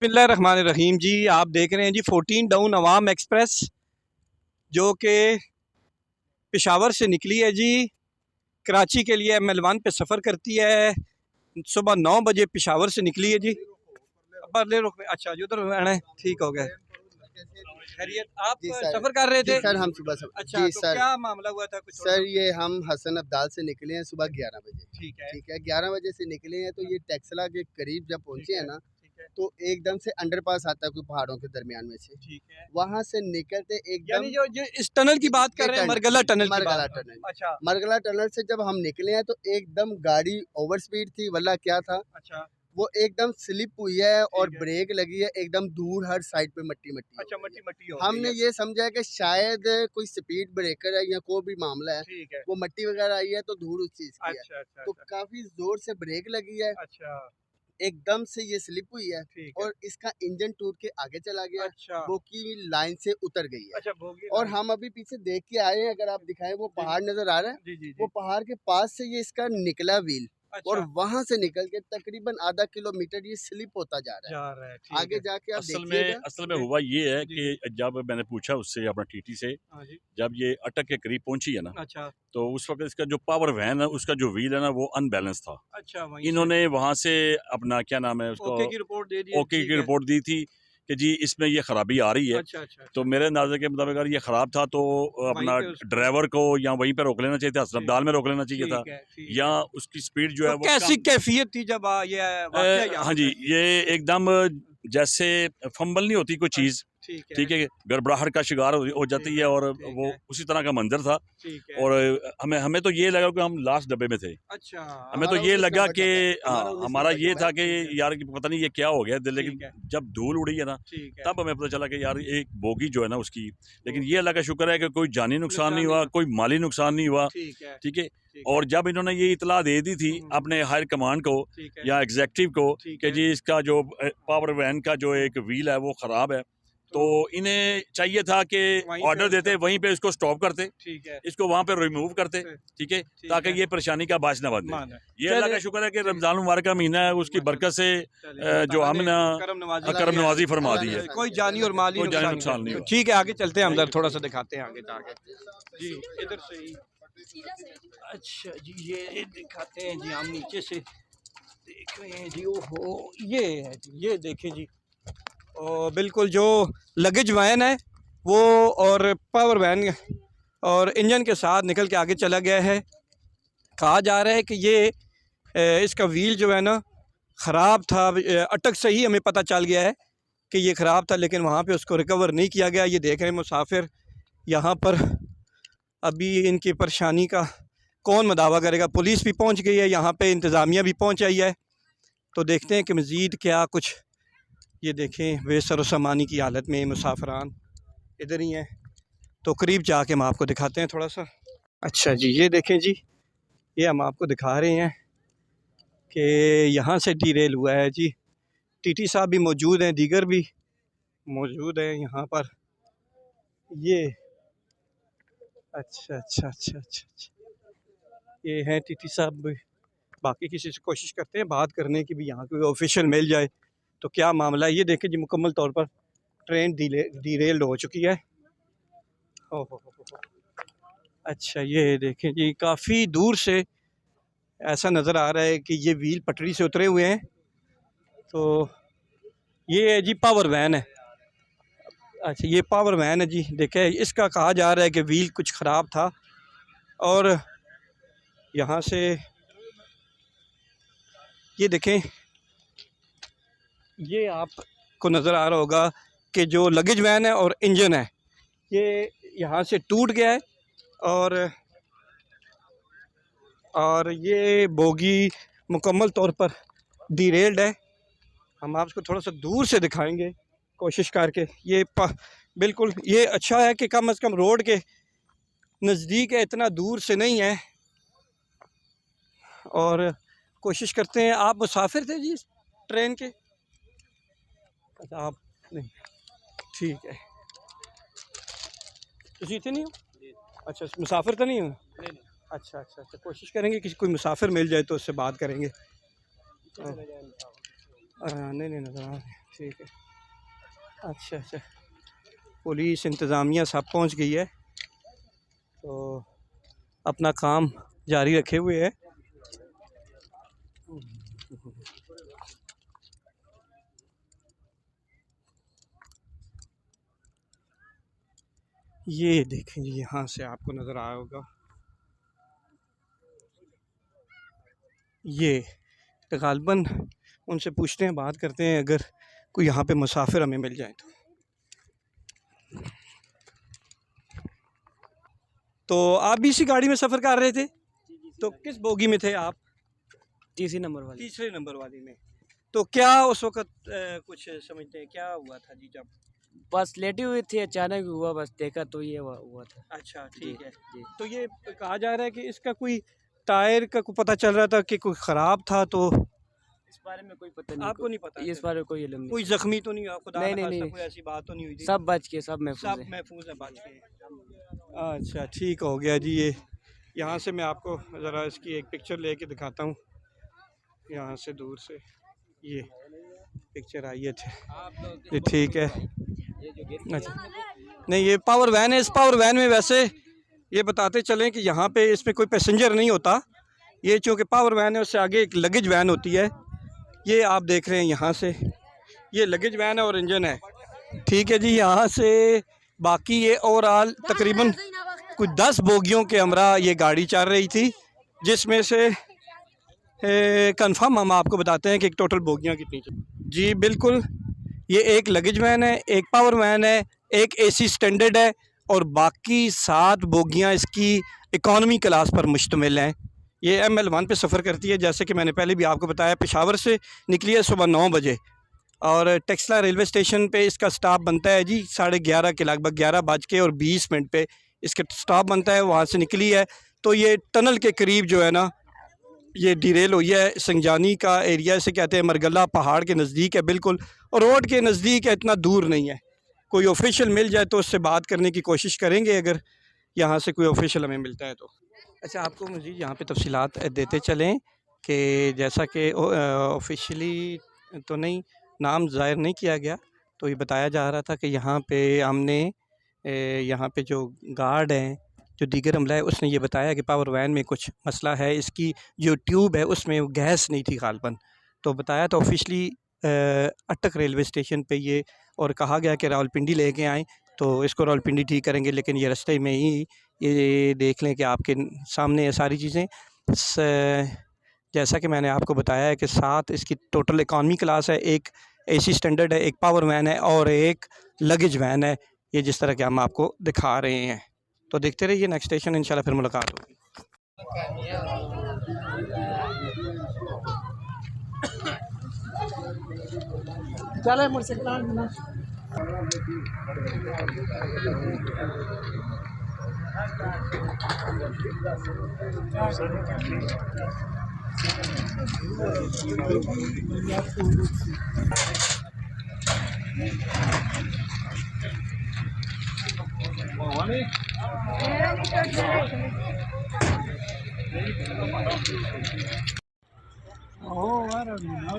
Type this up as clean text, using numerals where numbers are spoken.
बिस्मिल्लाहिर्रहमानिर्रहीम जी, आप देख रहे हैं जी 14 डाउन अवाम एक्सप्रेस जो कि पेशावर से निकली है जी, कराची के लिए ML1 पे सफ़र करती है। सुबह 9 बजे पेशावर से निकली है जी। ले रुक अच्छा जी, उधर रहना है, ठीक हो गया। खैरियत, आप सफ़र कर रहे थे? सर हम सुबह अच्छा, जी तो सर, क्या मामला हुआ था कुछ? सर ये हम हसन अब्दाल से निकले हैं सुबह 11 बजे। ठीक है, ठीक है, 11 बजे से निकले हैं तो ये टेक्सला के करीब जब पहुंचे हैं ना, तो एकदम से अंडरपास आता है कोई पहाड़ों के दरमियान में से। ठीक है। वहाँ से निकलते एकदम यानी जो इस टनल की बात कर रहे हैं, मरगला टनल की मरगला बात। टनल। अच्छा मरगला टनल से जब हम निकले हैं तो एकदम गाड़ी ओवर स्पीड थी, वल्ला क्या था, अच्छा वो एकदम स्लिप हुई है और ठीक है। ब्रेक लगी है, एकदम दूर हर साइड पे मट्टी मट्टी हो अच्छा, गई मट्टी है। मट्टी हो हमने गई है। ये समझा कि शायद कोई स्पीड ब्रेकर है या कोई भी मामला है, ठीक है। वो मट्टी वगैरह आई है तो धूल उस चीज की है। अच्छा अच्छा तो अच्छा काफी जोर से ब्रेक लगी है, अच्छा एकदम से ये स्लिप हुई है ठीक है। और इसका इंजन टूट के आगे चला गया, अच्छा वो की लाइन से उतर गई है। अच्छा, भोगी और लाइन। हम अभी पीछे देख के आए हैं, अगर आप दिखाएं वो जी पहाड़ नजर आ रहा है, जी जी वो जी। पहाड़ के पास से ये इसका निकला व्हील और अच्छा, वहां से निकल के तकरीबन आधा किलोमीटर ये स्लिप होता जा रहा है। जा रहा है, ठीक आगे है। जाके आप असल में देखिएगा। असल में जी हुआ ये है जी कि जब मैंने पूछा उससे अपना टीटी से, हाँ जी। जब ये अटक के करीब पहुंची है ना, अच्छा तो उस वक्त इसका जो पावर वैन है उसका जो व्हील है ना वो अनबैलेंस था। अच्छा, वहीं से इन्होंने वहां से अपना क्या नाम है उसको ओके की रिपोर्ट दे दी, ओके ठीक की है। रिपोर्ट दी थी कि जी इसमें ये खराबी आ रही है। अच्छा अच्छा तो अच्छा, मेरे अंदाजे के मुताबिक अगर ये खराब था तो वहीं अपना पे उसको ड्राइवर को या वहीं पे रोक लेना चाहिए था, ठीक अस्पताल में रोक लेना चाहिए था, ठीक है ठीक या है। उसकी स्पीड जो तो है वो कैसी कम। कैफियत थी जब ये वाकया यहाँ हाँ जी, पे? ये एकदम जैसे फंबल नहीं होती कोई चीज़, ठीक है ठीक है, गड़बड़ाहट का शिकार हो जाती है, और ठीक वो है उसी तरह का मंजर था। ठीक है। और हमें हमें तो ये लगा कि हम लास्ट डब्बे में थे। अच्छा हमें तो हमारा ये 19 लगा नंबर कि डब्बा है, हाँ, हमारा 19 हमारा नंबर ये डब्बा था है। कि ठीक है यार कि पता नहीं ये क्या हो गया, लेकिन ठीक है जब धूल उड़ी है ना, ठीक है। तब हमें पता चला कि यार एक बोगी जो है ना उसकी, लेकिन ये अल्लाह का शुक्र है कि कोई जानी नुकसान नहीं हुआ, कोई माली नुकसान नहीं हुआ, ठीक है ठीक है। ठीक और है। जब इन्होंने ये इतला दे दी थी हम्म, अपने हायर कमांड को ठीक है या एग्जेक्टिव को ठीक कि है। जी इसका जो पावर वैन का जो एक व्हील है वो ख़राब है, तो इन्हें चाहिए था कि वहीं पे ऑर्डर देते, उसका वहीं पे इसको स्टॉप करते, ठीक है इसको वहाँ पे रिमूव करते, ठीक है, ठीक ताकि है। ये परेशानी का बायस न बने। मान है। ये अल्लाह चले का शुक्र है कि जी रमज़ान मुबारक का महीना है, उसकी माशाल्लाह। बरकत से चले अल्लाह जो ताला ने हमने करम नवाजी अल्लाह की करम है। नवाजी फरमा अल्लाह दी ने है, आसानी कोई की, जानी अल्लाह और ने माली कोई जानी नुकसान नुकसान नहीं नहीं है। हुआ। ठीक है, आगे चलते हैं, अंदर थोड़ा सा दिखाते हैं आगे जाके जी। इधर से ही अच्छा जी, ये दिखाते हैं जी, हम नीचे से देख रहे हैं जी। ओहो, ये है जी, ये देखें जी। और बिल्कुल जो लगेज वैन है वो और पावर वैन और इंजन के साथ निकल के आगे चला गया है। कहा जा रहा है कि ये इसका व्हील जो है ना ख़राब था। अटक से ही हमें पता चल गया है कि ये ख़राब था, लेकिन वहाँ पे उसको रिकवर नहीं किया गया। ये देख रहे हैं मुसाफिर यहाँ पर। अभी इनकी परेशानी का कौन मदावा करेगा। पुलिस भी पहुँच गई है यहाँ पे, इंतज़ामिया भी पहुँच आई है। तो देखते हैं कि मज़ीद क्या कुछ। ये देखें बेसर सामानी की हालत में मुसाफिरान इधर ही हैं। तो करीब जाके हम आपको दिखाते हैं थोड़ा सा। अच्छा जी, ये देखें जी, ये हम आपको दिखा रहे हैं कि यहाँ से डीरेल हुआ है जी। टीटी साहब भी मौजूद हैं, दीगर भी मौजूद हैं यहाँ पर। ये अच्छा अच्छा अच्छा अच्छा अच्छा, ये हैं टीटी साहब भी। बाकी किसी से कोशिश करते हैं बात करने की भी, यहाँ कोई ऑफिशियल मिल जाए तो क्या मामला है। ये देखें जी, मुकम्मल तौर पर ट्रेन डीरेल्ड हो चुकी है। हो। अच्छा, ये देखें जी, काफ़ी दूर से ऐसा नज़र आ रहा है कि ये व्हील पटरी से उतरे हुए हैं। तो ये है जी पावर वैन है। अच्छा, ये पावर वैन है जी। देखें, इसका कहा जा रहा है कि व्हील कुछ ख़राब था और यहाँ से ये देखें, ये आपको नज़र आ रहा होगा कि जो लगेज वैन है और इंजन है ये यहाँ से टूट गया है और ये बोगी मुकम्मल तौर पर डीरेल्ड है। हम आपको थोड़ा सा दूर से दिखाएंगे कोशिश करके। ये बिल्कुल ये अच्छा है कि कम से कम रोड के नज़दीक है, इतना दूर से नहीं है। और कोशिश करते हैं। आप मुसाफिर थे जी ट्रेन के? अच्छा, आप नहीं, ठीक है। तुसी इतने नहीं हो? अच्छा, मुसाफिर तो नहीं हो? अच्छा अच्छा अच्छा, कोशिश करेंगे कि कोई मुसाफिर मिल जाए तो उससे बात करेंगे। नहीं नहीं नज़र आ रहे हैं, ठीक है। अच्छा अच्छा, पुलिस इंतज़ामिया सब पहुंच गई है, तो अपना काम जारी रखे हुए है। ये देखें जी, यहाँ से आपको नज़र आया होगा, ये गालबन उनसे पूछते हैं, बात करते हैं, अगर कोई यहाँ पे मुसाफिर हमें मिल जाए तो आप भी इसी गाड़ी में सफ़र कर रहे थे? तो किस बोगी में थे आप? तीसरे नंबर वाली। तीसरे नंबर वाली में। तो क्या उस वक़्त कुछ समझते हैं क्या हुआ था जी जब? बस लेटी हुई थी, अचानक हुआ, बस देखा तो ये हुआ था। अच्छा ठीक है। जी। तो ये कहा जा रहा है कि इसका कोई टायर का पता चल रहा था कि कोई ख़राब था, तो इस बारे में कोई पता नहीं। आपको नहीं पता? इस बारे में कोई इल्म नहीं। कोई ज़ख्मी तो नहीं हुआ? खुदा नहीं, न नहीं, खास्ता नहीं। कोई ऐसी बात तो नहीं हुई थी? सब बच के, सब महफूज सब है। महफूज है, बच गए। अच्छा ठीक हो गया जी। ये यहाँ से मैं आपको ज़रा इसकी एक पिक्चर लेके दिखाता हूँ, यहाँ से दूर से ये पिक्चर आई है। ये ठीक है। अच्छा नहीं, ये पावर वैन है। इस पावर वैन में वैसे ये बताते चलें कि यहाँ पे इसमें कोई पैसेंजर नहीं होता। ये चूँकि पावर वैन है, उससे आगे एक लगेज वैन होती है। ये आप देख रहे हैं यहाँ से, ये लगेज वैन है और इंजन है, ठीक है जी। यहाँ से बाकी ये ओवरऑल तकरीबन कुछ 10 बोगियों के हमरा ये गाड़ी चल रही थी, जिसमें से कंफर्म हम आपको बताते हैं कि टोटल बोगियाँ कितनी थी। जी बिल्कुल, ये एक लगेज वैन है, एक पावर वैन है, एक एसी स्टैंडर्ड है और बाकी 7 बोगियाँ इसकी इकॉनमी क्लास पर मुश्तमिल हैं। ये ML1 पे सफ़र करती है, जैसे कि मैंने पहले भी आपको बताया। पेशावर से निकली है सुबह 9 बजे और टेक्सला रेलवे स्टेशन पे इसका स्टॉप बनता है जी 11:30 के लगभग, 11:20 पे इसका स्टॉप बनता है। वहाँ से निकली है तो ये टनल के करीब जो है ना, ये डिरेल हुई है। संजानी का एरिया इसे कहते हैं, मरगला पहाड़ के नज़दीक है बिल्कुल, और रोड के नज़दीक है, इतना दूर नहीं है। कोई ऑफिशियल मिल जाए तो उससे बात करने की कोशिश करेंगे, अगर यहाँ से कोई ऑफिशियल हमें मिलता है तो। अच्छा, आपको मज़ीद यहाँ पे तफसीलात देते चलें कि जैसा कि ऑफिशियली तो नहीं, नाम ज़ाहिर नहीं किया गया, तो ये बताया जा रहा था कि यहाँ पे हमने यहाँ पे जो गार्ड हैं, जो दीगर अमला है, उसने ये बताया कि पावर वैन में कुछ मसला है, इसकी जो ट्यूब है उसमें गैस नहीं थी गालबन। तो बताया तो ऑफिशली अटक रेलवे स्टेशन पे ये, और कहा गया कि रावलपिंडी लेके आएँ तो इसको रावलपिंडी ठीक करेंगे, लेकिन ये रास्ते में ही ये देख लें कि आपके सामने ये सारी चीज़ें। जैसा कि मैंने आपको बताया है कि 7 इसकी टोटल इकॉनमी क्लास है, एक एसी स्टैंडर्ड है, एक पावर वैन है और एक लगेज वैन है। ये जिस तरह के हम आपको दिखा रहे हैं, तो देखते रहिए नेक्स्ट स्टेशन, इंशाल्लाह फिर मुलाकात होगी। चले motorcycle oh, I don't know.